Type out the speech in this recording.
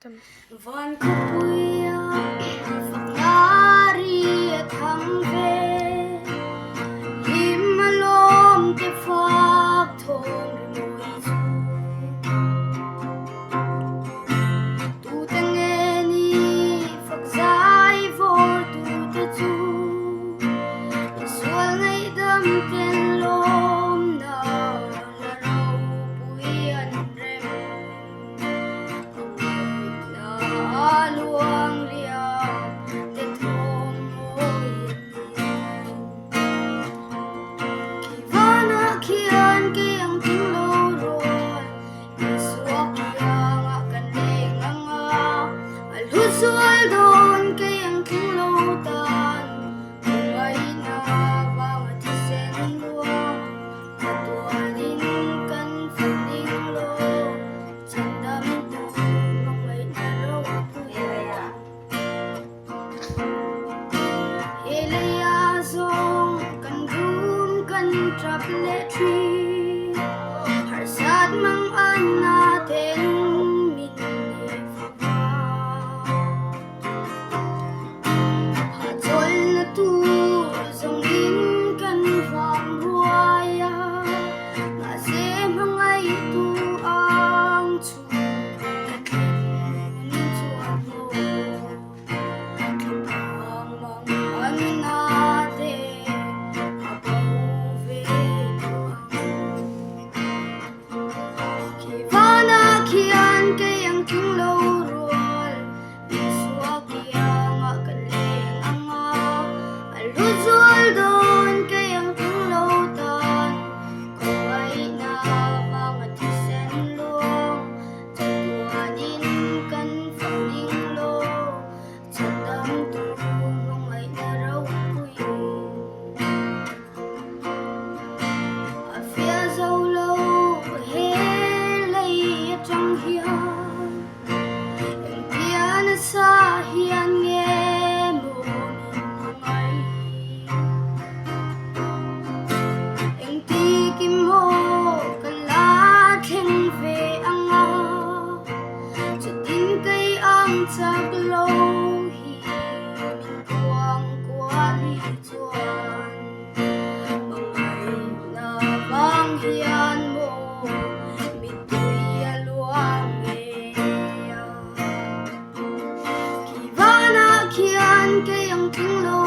Van kapuya fakari at hangbe himalom te fak thong rimoizu tu tangeni fakzai vor tu te chu swal ngai dam ken lom na la rau puian rem luang liang te thong oi kivana khian ke ang ting lo roi iswak yang akan deng anga alhusul don ke ang ting lo tan ay na bang atisen luang katuanin kan funding lo chandam tu mangay naraw Ilayasong kan room kan trapletry harsat mang an natin minifaba hatol na tu zongin kan fam ruaya ngase mangay tu ang chu katlin chuan mo khian ke ang king lo rual iswa kiang akaleng anga alhuzul don ke ang king lo tan ko ay na pangatisen long tatuanin kan funding lo chandam tu mangay naraw puy afia zaulo trong hian em pian sa hian nghe mùa ngày em ti kim ho kala khen về ang a cho tin cây ang chắc lâu hi mình quang qua đi chuan ngày na vang hian mo khian ke ang king lo